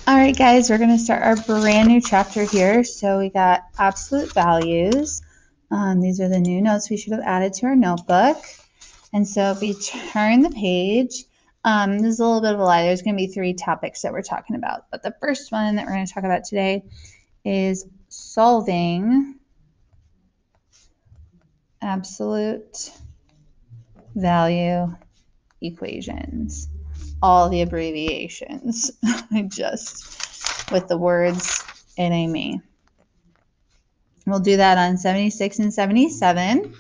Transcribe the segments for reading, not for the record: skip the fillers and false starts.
All right, guys, we're going to start our brand new chapter here. So we got absolute values. These are the new notes we should have added to our notebook. And so if we turn the page, this is a little bit of a lie. There's going to be 3 topics that we're talking about. But the first one that we're going to talk about today is solving absolute value equations. All the abbreviations, just with the words in a me. We'll do that on 76 and 77.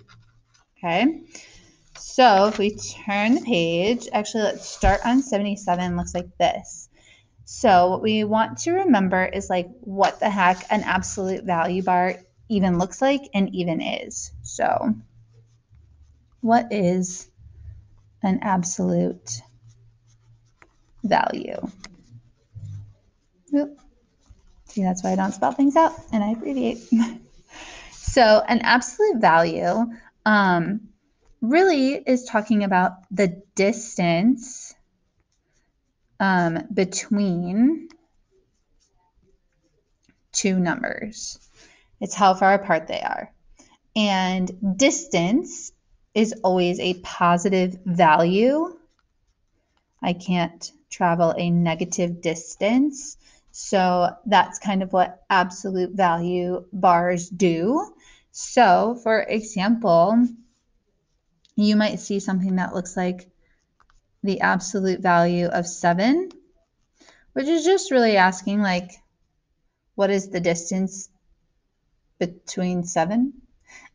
Okay. So if we turn the page, actually let's start on 77. Looks like this. So what we want to remember is like what the heck an absolute value bar even looks like and even is. So what is an absolute value? Oop. See, that's why I don't spell things out and I abbreviate. So an absolute value really is talking about the distance between 2 numbers. It's how far apart they are. And distance is always a positive value. I can't travel a negative distance. So that's kind of what absolute value bars do. So for example, you might see something that looks like the absolute value of 7, which is just really asking like, what is the distance between 7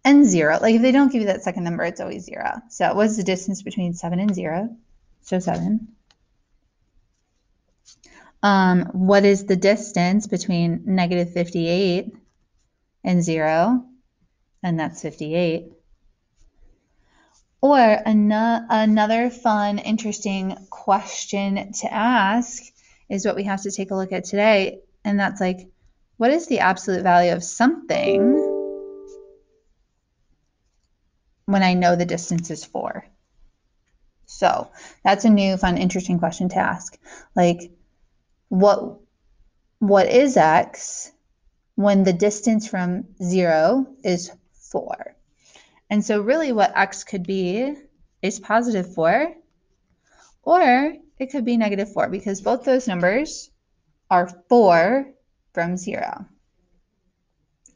and 0? Like if they don't give you that second number, it's always 0. So what's the distance between 7 and 0? So 7. What is the distance between negative 58 and 0? And that's 58. Or another fun, interesting question to ask is what we have to take a look at today. And that's like, what is the absolute value of something when I know the distance is 4? So that's a new, fun, interesting question to ask. Like, what is x when the distance from 0 is 4? And so really what x could be is positive 4, or it could be negative 4, because both those numbers are 4 from 0.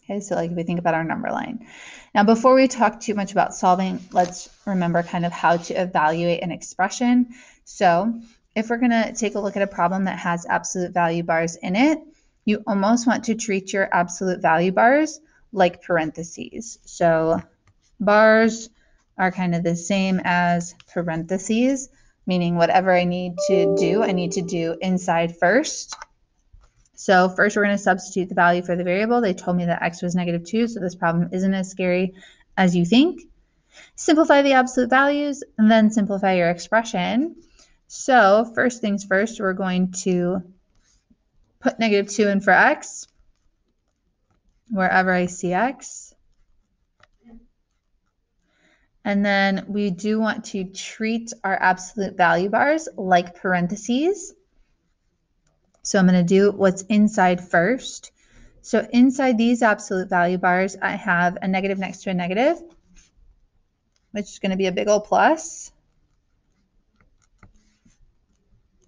Okay, so like if we think about our number line. Now, before we talk too much about solving, let's remember kind of how to evaluate an expression. So if we're going to take a look at a problem that has absolute value bars in it, you almost want to treat your absolute value bars like parentheses. So bars are kind of the same as parentheses, meaning whatever I need to do inside first. So first we're going to substitute the value for the variable. They told me that x was negative 2, so this problem isn't as scary as you think. Simplify the absolute values, and then simplify your expression. So first things first, we're going to put negative 2 in for x, wherever I see x. And then we do want to treat our absolute value bars like parentheses. So I'm going to do what's inside first. So inside these absolute value bars, I have a negative next to a negative, which is going to be a big old plus.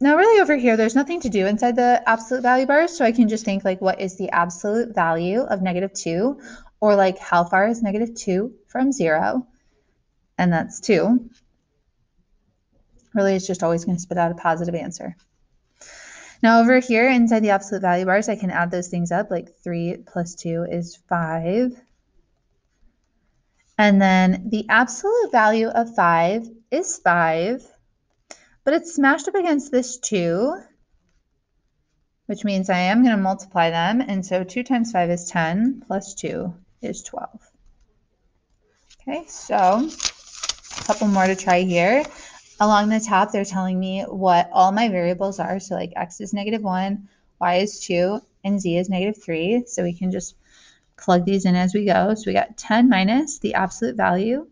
Now really over here, there's nothing to do inside the absolute value bars, so I can just think like, what is the absolute value of negative 2? Or like, how far is negative 2 from 0? And that's 2. Really, it's just always going to spit out a positive answer. Now over here inside the absolute value bars, I can add those things up, like 3 plus 2 is 5. And then the absolute value of 5 is 5, but it's smashed up against this 2, which means I am going to multiply them. And so 2 times 5 is 10, plus 2 is 12. Okay, so a couple more to try here. Along the top, they're telling me what all my variables are. So like x is negative 1, y is 2, and z is negative 3. So we can just plug these in as we go. So we got 10 minus the absolute value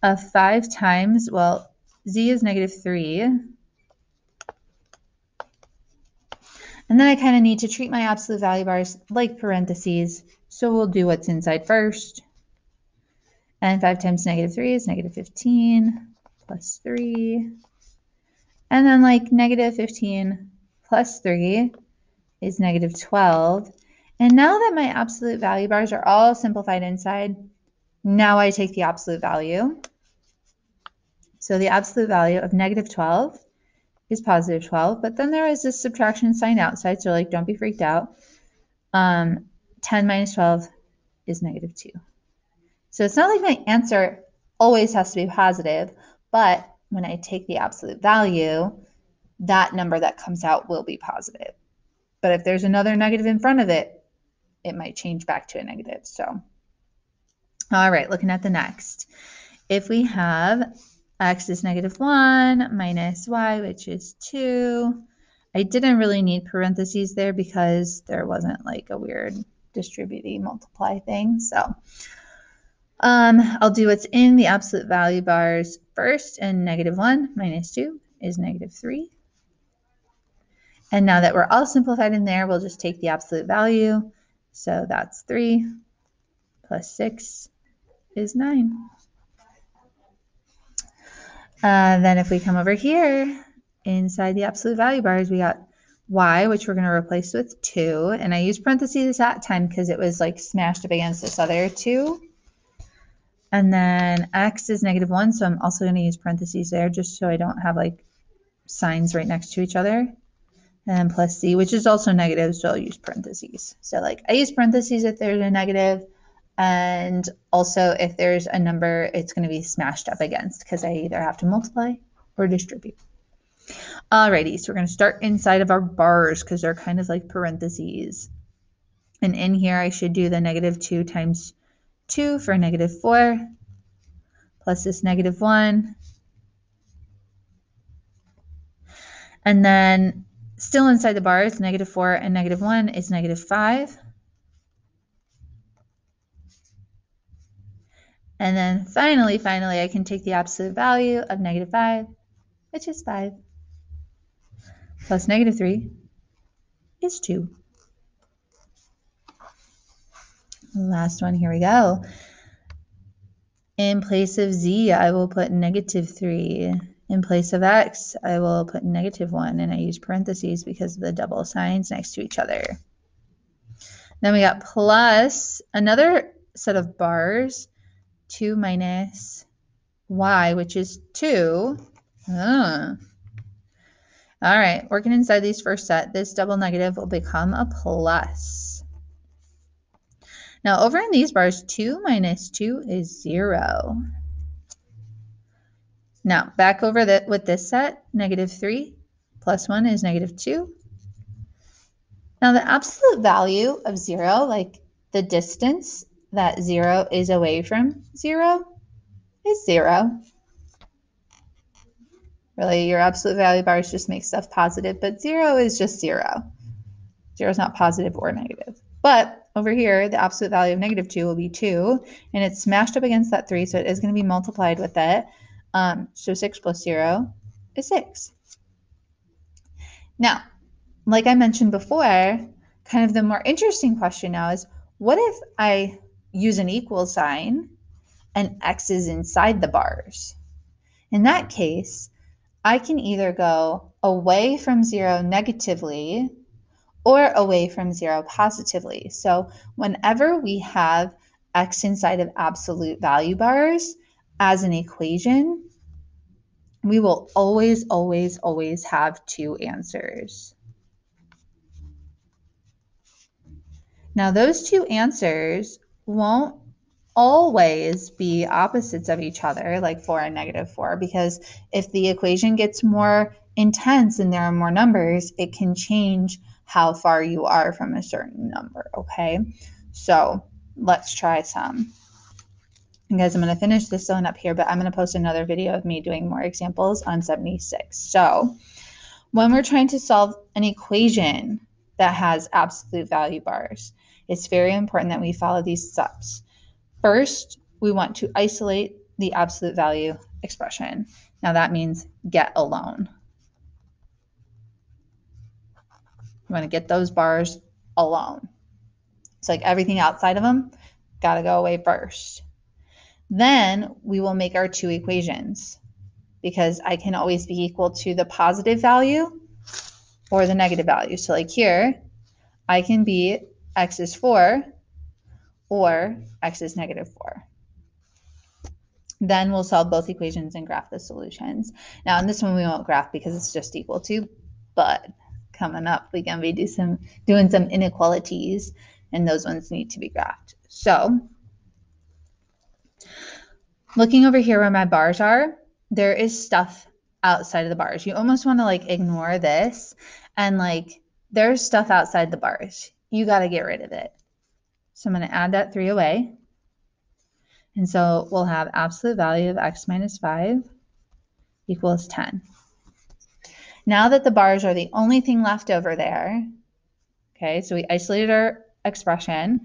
of 5 times, well, z is negative 3. And And then I kind of need to treat my absolute value bars like parentheses. So we'll do what's inside first. And 5 times negative 3 is negative 15 plus 3. And then like negative 15 plus 3 is negative 12. And now that my absolute value bars are all simplified inside, now I take the absolute value. So the absolute value of negative 12 is positive 12, but then there is this subtraction sign outside, so like don't be freaked out. 10 minus 12 is negative 2. So it's not like my answer always has to be positive, but when I take the absolute value, that number that comes out will be positive. But if there's another negative in front of it, it might change back to a negative. So, all right, looking at the next. If we have x is negative 1 minus y, which is 2, I didn't really need parentheses there because there wasn't like a weird distributive multiply thing. So I'll do what's in the absolute value bars first, and negative 1 minus 2 is negative 3. And now that we're all simplified in there, we'll just take the absolute value. So that's 3 plus 6 is 9. Then if we come over here, inside the absolute value bars, we got y, which we're going to replace with 2. And I used parentheses that time because it was like smashed up against this other 2. And then x is negative 1, so I'm also going to use parentheses there just so I don't have like signs right next to each other. And plus c, which is also negative, so I'll use parentheses. So like I use parentheses if there's a negative, and also if there's a number it's going to be smashed up against because I either have to multiply or distribute. Alrighty, so we're going to start inside of our bars because they're kind of like parentheses. And in here I should do the negative 2 times 2 for negative 4 plus this negative 1. And then still inside the bars, negative 4 and negative 1 is negative 5. And then finally, I can take the absolute value of negative 5, which is 5, plus negative 3 is 2. Last one, here we go. In place of z, I will put negative 3. In place of x, I will put negative 1, and I use parentheses because of the double signs next to each other. Then we got plus another set of bars, 2 minus y, which is 2. All right, working inside these first set, this double negative will become a plus. Now over in these bars, 2 minus 2 is 0. Now back over with this set, negative 3 plus 1 is negative 2. Now the absolute value of 0, like the distance that 0 is away from 0, is 0. Really, your absolute value bars just make stuff positive, but 0 is just 0. 0 is not positive or negative. But over here, the absolute value of negative 2 will be 2, and it's smashed up against that 3, so it is going to be multiplied with it. So 6 plus 0 is 6. Now, like I mentioned before, kind of the more interesting question now is, what if I use an equal sign and x is inside the bars? In that case, I can either go away from 0 negatively or away from 0 positively. So whenever we have x inside of absolute value bars as an equation, we will always, always, always have 2 answers. Now those 2 answers won't always be opposites of each other, like 4 and negative 4, because if the equation gets more intense and there are more numbers, it can change how far you are from a certain number, okay? So let's try some. And guys, I'm going to finish this one up here, but I'm going to post another video of me doing more examples on 76. So when we're trying to solve an equation that has absolute value bars, it's very important that we follow these steps. First, we want to isolate the absolute value expression. Now that means get alone. You want to get those bars alone. It's like everything outside of them got to go away first. Then we will make our two equations because I can always be equal to the positive value or the negative value. So like here, I can be x is 4 or x is negative 4. Then we'll solve both equations and graph the solutions. Now in this one we won't graph because it's just equal to, but coming up we're going to be doing some inequalities, and those ones need to be graphed. So looking over here where my bars are, there is stuff outside of the bars. You almost want to like ignore this, and like there's stuff outside the bars. You got to get rid of it. So I'm going to add that 3 away. And so we'll have absolute value of x minus 5 equals 10. Now that the bars are the only thing left over there, okay, so we isolated our expression,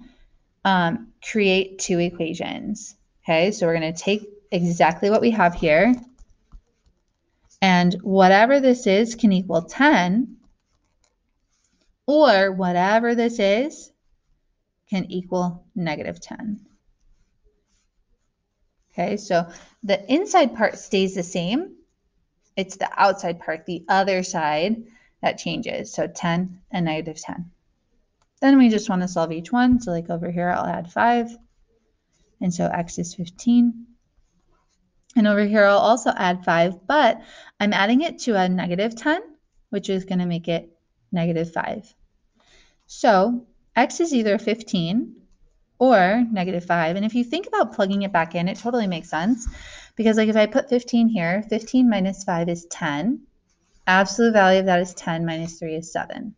create two equations. Okay, so we're going to take exactly what we have here, and whatever this is can equal 10, or whatever this is can equal negative 10. Okay, so the inside part stays the same. It's the outside part, the other side, that changes. So 10 and negative 10. Then we just want to solve each one. So like over here, I'll add 5. And so x is 15. And over here, I'll also add 5, but I'm adding it to a negative 10, which is going to make it negative 5. So x is either 15 or negative 5. And if you think about plugging it back in, it totally makes sense. Because like if I put 15 here, 15 minus 5 is 10. Absolute value of that is 10 minus 3 is 7.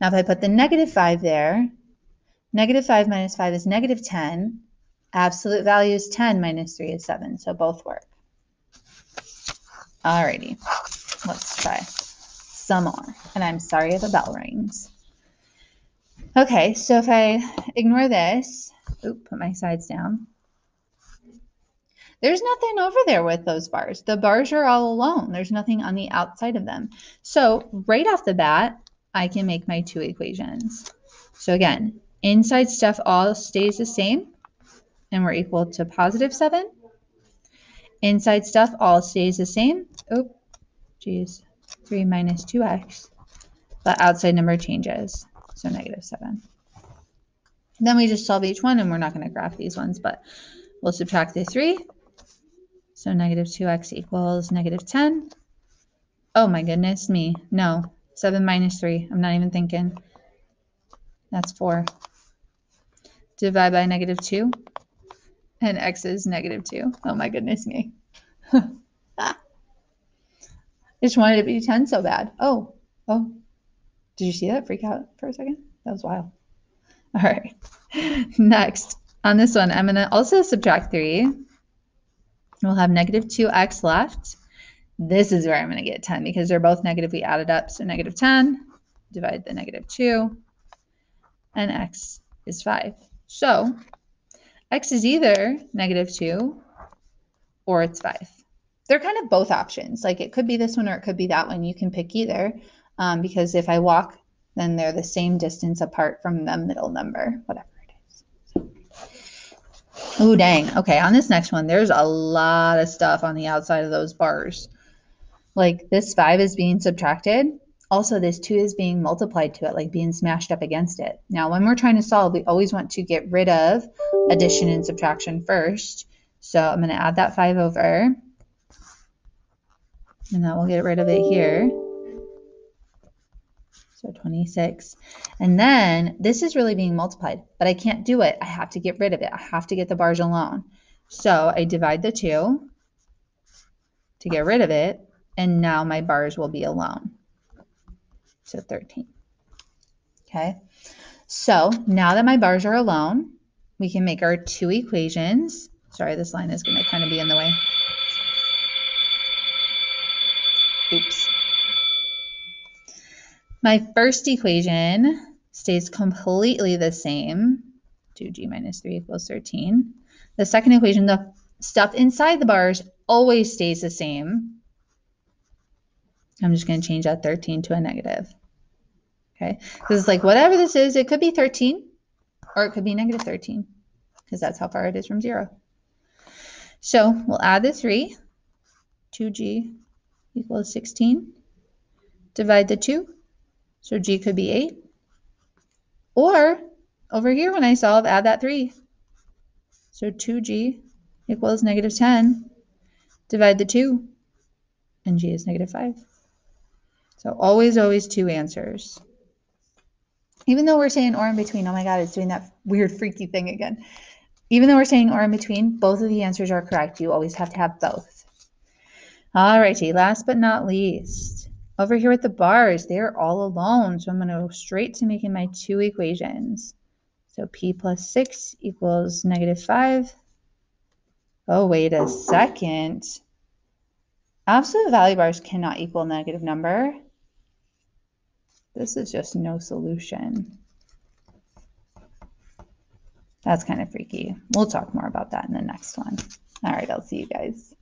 Now if I put the negative 5 there, negative 5 minus 5 is negative 10. Absolute value is 10 minus 3 is 7. So both work. Alrighty, let's try some more. And I'm sorry if a bell rings. Okay, so if I ignore this, put my sides down. There's nothing over there with those bars. The bars are all alone. There's nothing on the outside of them. So right off the bat, I can make my two equations. So again, inside stuff all stays the same, and we're equal to positive 7. Inside stuff all stays the same. 3 minus 2x. But outside number changes, so negative 7. Then we just solve each one, and we're not going to graph these ones, but we'll subtract the 3. So negative 2x equals negative 10. Oh my goodness me. No, 7 minus 3. I'm not even thinking. That's 4. Divide by negative 2. And x is negative 2. Oh my goodness me. I just wanted it to be 10 so bad. Oh. Did you see that? Freak out for a second? That was wild. All right. Next, on this one, I'm going to also subtract 3. We'll have negative 2x left. This is where I'm going to get 10 because they're both negative. We added up. So negative 10, divide the negative 2, and x is 5. So x is either negative 2 or it's 5. They're kind of both options. Like it could be this one or it could be that one. You can pick either because if I walk, then they're the same distance apart from the middle number, whatever it is. Oh, dang. Okay, on this next one, there's a lot of stuff on the outside of those bars. Like this 5 is being subtracted. Also, this 2 is being multiplied to it, like being smashed up against it. Now, when we're trying to solve, we always want to get rid of addition and subtraction first. So I'm going to add that 5 over. And that will get rid of it here. So 26. And then this is really being multiplied, but I can't do it. I have to get rid of it. I have to get the bars alone. So I divide the 2 to get rid of it. And now my bars will be alone. So 13. Okay. So now that my bars are alone, we can make our two equations. Sorry, this line is going to kind of be in the way. Oops. My first equation stays completely the same. 2g minus 3 equals 13. The second equation, the stuff inside the bars always stays the same. I'm just going to change that 13 to a negative. Okay, because it's like whatever this is, it could be 13 or it could be negative 13 because that's how far it is from 0. So we'll add the 3. 2g equals 16. Divide the 2. So g could be 8. Or over here when I solve, add that 3. So 2g equals negative 10. Divide the 2. And g is negative 5. So always, always 2 answers. Even though we're saying or in between, oh my God, it's doing that weird freaky thing again. Even though we're saying or in between, both of the answers are correct. You always have to have both. All righty, last but not least, over here with the bars, they're all alone. So I'm going to go straight to making my 2 equations. So p plus 6 equals negative 5. Oh, wait a second. Absolute value bars cannot equal a negative number. This is just no solution. That's kind of freaky. We'll talk more about that in the next one. All right, I'll see you guys.